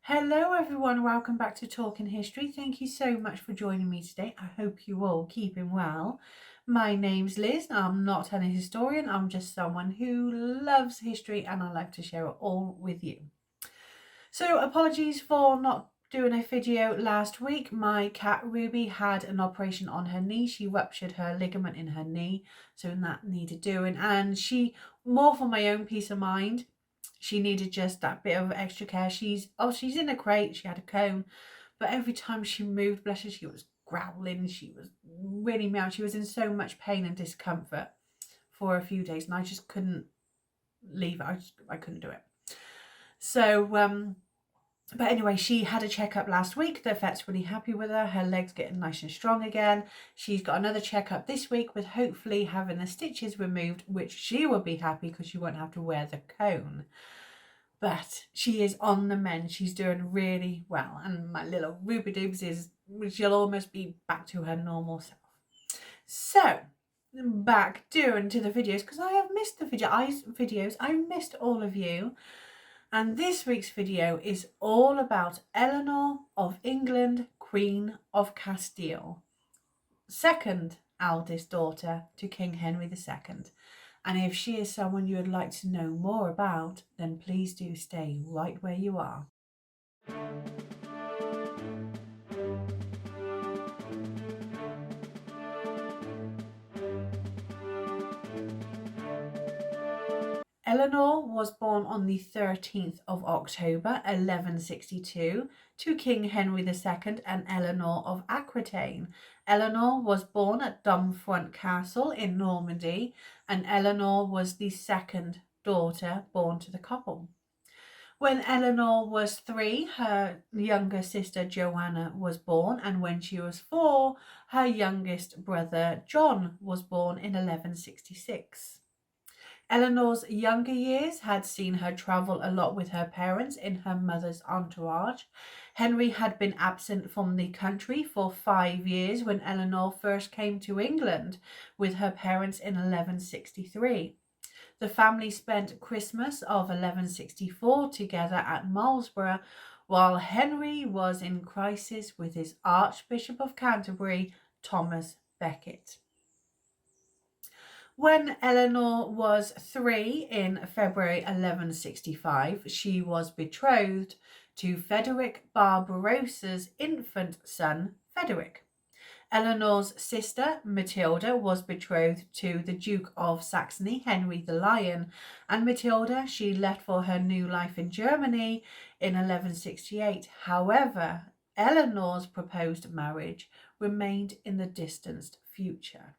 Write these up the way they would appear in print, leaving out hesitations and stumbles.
Hello everyone, welcome back to Talking History. Thank you so much for joining me today. I hope you all keeping well. My name's Liz. I'm not a historian, I'm just someone who loves history and I like to share it all with you. So apologies for not doing a video last week. My cat Ruby had an operation on her knee. She ruptured her ligament in her knee, so that needed doing, and more for my own peace of mind, she needed just that bit of extra care. She's in a crate, she had a cone, but every time she moved, bless her, she was growling, she was really meowing, she was in so much pain and discomfort for a few days, and I just couldn't leave it. I couldn't do it. So but anyway, she had a checkup last week. The vet's really happy with her. Her leg's getting nice and strong again. She's got another checkup this week with hopefully having the stitches removed, which she will be happy because she won't have to wear the cone. But she is on the mend. She's doing really well. And my little Ruby Doobs she'll almost be back to her normal self. So, back doing to the videos, because I have missed the videos. I've missed all of you. And this week's video is all about Eleanor of England, Queen of Castile, second eldest daughter to King Henry II. And if she is someone you would like to know more about, then please do stay right where you are. Eleanor was born on the 13th of October 1162 to King Henry II and Eleanor of Aquitaine. Eleanor was born at Dumfront Castle in Normandy, and Eleanor was the second daughter born to the couple. When Eleanor was 3, her younger sister Joanna was born, and when she was 4, her youngest brother John was born in 1166. Eleanor's younger years had seen her travel a lot with her parents in her mother's entourage. Henry had been absent from the country for 5 years when Eleanor first came to England with her parents in 1163. The family spent Christmas of 1164 together at Marlborough, while Henry was in crisis with his Archbishop of Canterbury, Thomas Becket. When Eleanor was 3 in February 1165, she was betrothed to Frederick Barbarossa's infant son, Frederick. Eleanor's sister, Matilda, was betrothed to the Duke of Saxony, Henry the Lion, and Matilda she left for her new life in Germany in 1168. However, Eleanor's proposed marriage remained in the distant future.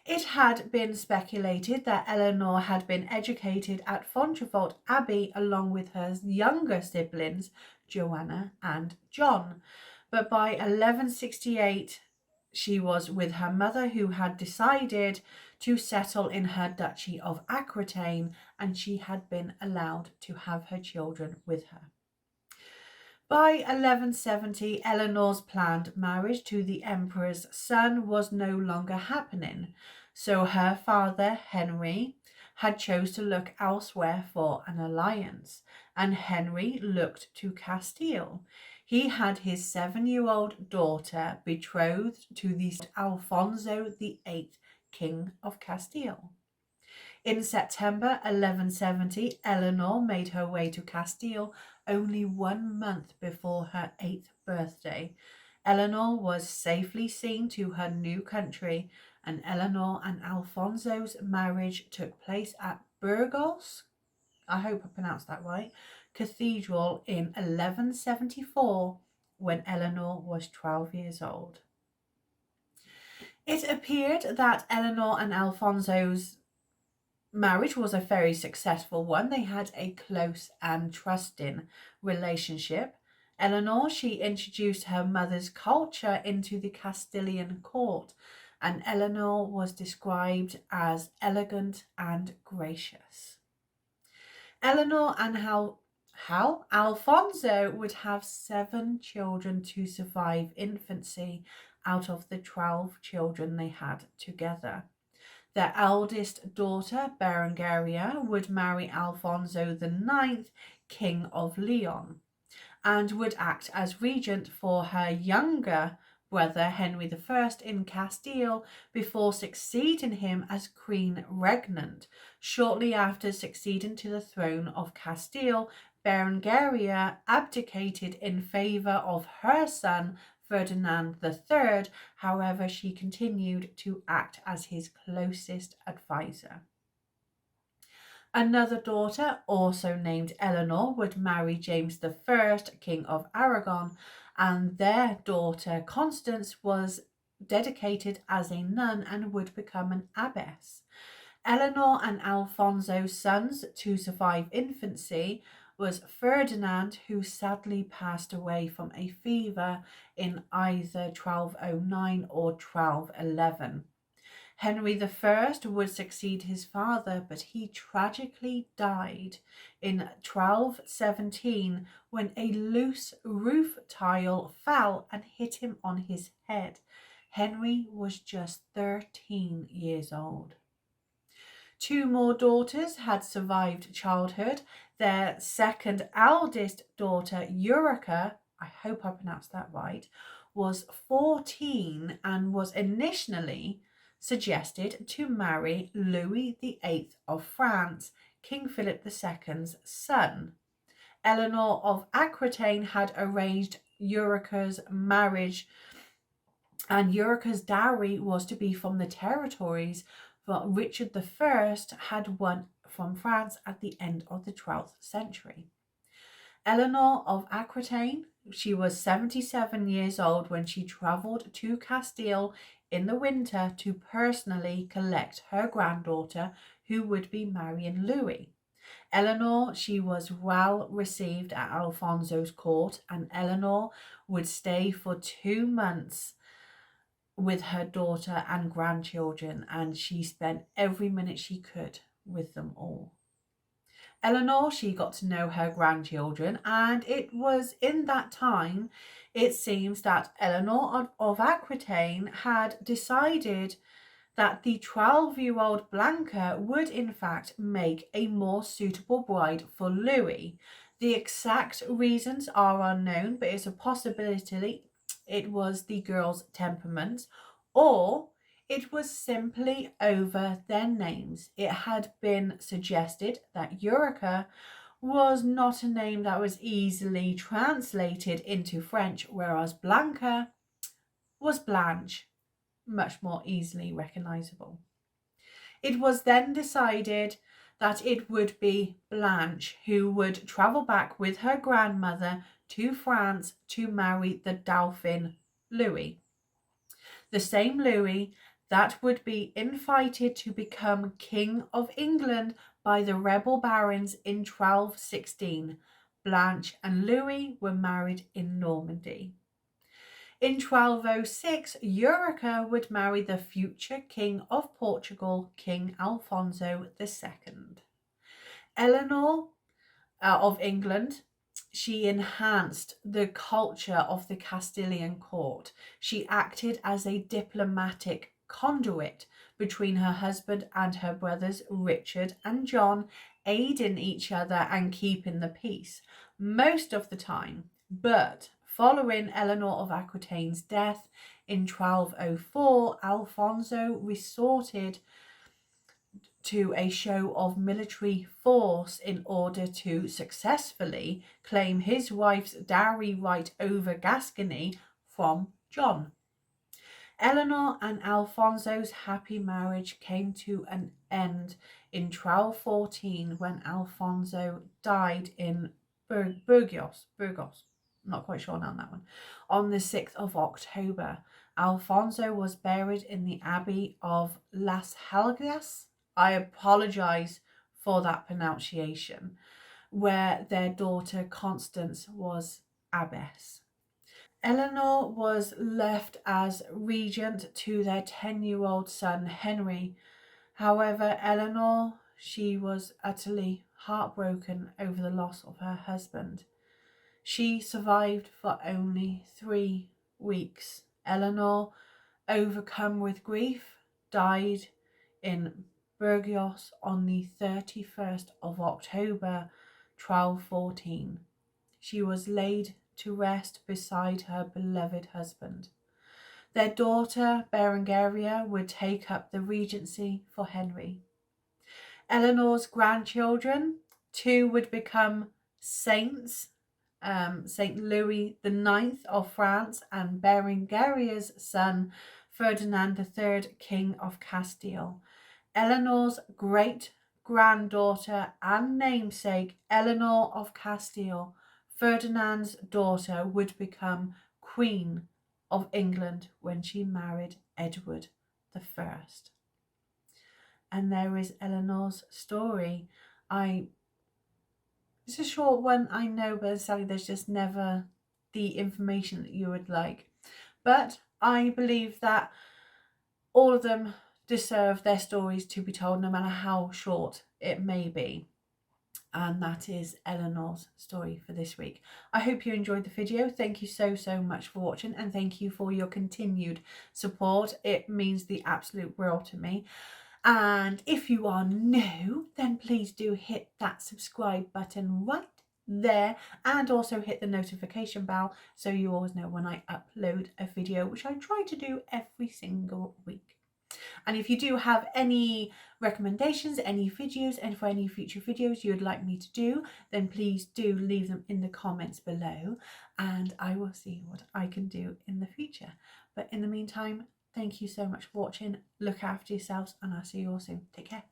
It had been speculated that Eleanor had been educated at Fontevraud Abbey along with her younger siblings, Joanna and John, but by 1168 she was with her mother, who had decided to settle in her duchy of Aquitaine, and she had been allowed to have her children with her. By 1170, Eleanor's planned marriage to the emperor's son was no longer happening, so her father, Henry, had chose to look elsewhere for an alliance, and Henry looked to Castile. He had his 7-year-old daughter betrothed to the Alfonso VIII, King of Castile. In September 1170, Eleanor made her way to Castile only 1 month before her 8th birthday. Eleanor was safely seen to her new country, and Eleanor and Alfonso's marriage took place at Burgos, I hope I pronounced that right, Cathedral in 1174, when Eleanor was 12 years old. It appeared that Eleanor and Alfonso's marriage was a very successful one. They had a close and trusting relationship. Eleanor, she introduced her mother's culture into the Castilian court, and Eleanor was described as elegant and gracious. Eleanor and Alfonso would have 7 children to survive infancy out of the 12 children they had together. Their eldest daughter, Berengaria, would marry Alfonso IX, King of Leon. and would act as regent for her younger brother Henry I in Castile before succeeding him as Queen Regnant. Shortly after succeeding to the throne of Castile, Berengaria abdicated in favour of her son Ferdinand III. However, she continued to act as his closest advisor. Another daughter, also named Eleanor, would marry James I, King of Aragon, and their daughter Constance was dedicated as a nun and would become an abbess. Eleanor and Alfonso's sons to survive infancy was Ferdinand, who sadly passed away from a fever in either 1209 or 1211. Henry I would succeed his father, but he tragically died in 1217 when a loose roof tile fell and hit him on his head. Henry was just 13 years old. Two more daughters had survived childhood. Their second eldest daughter, Eurica, I hope I pronounced that right, was 14 and was initially suggested to marry Louis VIII of France, King Philip II's son. Eleanor of Aquitaine had arranged Eurica's marriage, and Eurica's dowry was to be from the territories that Richard I had won from France at the end of the 12th century. Eleanor of Aquitaine, she was 77 years old when she travelled to Castile in the winter to personally collect her granddaughter, who would be marrying Louis. Eleanor, she was well received at Alfonso's court, and Eleanor would stay for 2 months with her daughter and grandchildren, and she spent every minute she could with them all. Eleanor, she got to know her grandchildren, and it was in that time, it seems, that Eleanor of Aquitaine had decided that the 12-year-old Blanca would in fact make a more suitable bride for Louis. The exact reasons are unknown, but it's a possibility it was the girl's temperament, or it was simply over their names. It had been suggested that Eurica was not a name that was easily translated into French, whereas Blanca was Blanche, much more easily recognisable. It was then decided that it would be Blanche who would travel back with her grandmother to France to marry the Dauphin Louis. The same Louis that would be invited to become King of England by the rebel barons in 1216. Blanche and Louis were married in Normandy. In 1206, Eurica would marry the future King of Portugal, King Alfonso II. Eleanor of England, she enhanced the culture of the Castilian court. She acted as a diplomatic conduit between her husband and her brothers Richard and John, aiding each other and keeping the peace most of the time. But following Eleanor of Aquitaine's death in 1204, Alfonso resorted to a show of military force in order to successfully claim his wife's dowry right over Gascony from John. Eleanor and Alfonso's happy marriage came to an end in 1214 when Alfonso died in Burgos, not quite sure on that one, on the 6th of October. Alfonso was buried in the Abbey of Las Helgas. I apologise for that pronunciation, where their daughter Constance was abbess. Eleanor was left as regent to their 10-year-old son Henry. However, Eleanor, she was utterly heartbroken over the loss of her husband. She survived for only 3 weeks. Eleanor, overcome with grief, died in Burgos on the 31st of October 1214. she was laid to rest beside her beloved husband. Their daughter Berengaria would take up the regency for Henry. Eleanor's grandchildren, 2 would become saints, Saint Louis IX of France and Berengaria's son Ferdinand III, King of Castile. Eleanor's great-granddaughter and namesake, Eleanor of Castile, Ferdinand's daughter, would become Queen of England when she married Edward I. And there is Eleanor's story. It's a short one, I know, but sadly there's just never the information that you would like. But I believe that all of them deserve their stories to be told, no matter how short it may be. And that is Eleanor's story for this week. I hope you enjoyed the video. Thank you so much for watching, and thank you for your continued support. It means the absolute world to me. And if you are new, then please do hit that subscribe button right there, and also hit the notification bell so you always know when I upload a video, which I try to do every single week. And if you do have any recommendations, any videos, and for any future videos you would like me to do, then please do leave them in the comments below, and I will see what I can do in the future. But in the meantime, thank you so much for watching. Look after yourselves, and I'll see you all soon. Take care.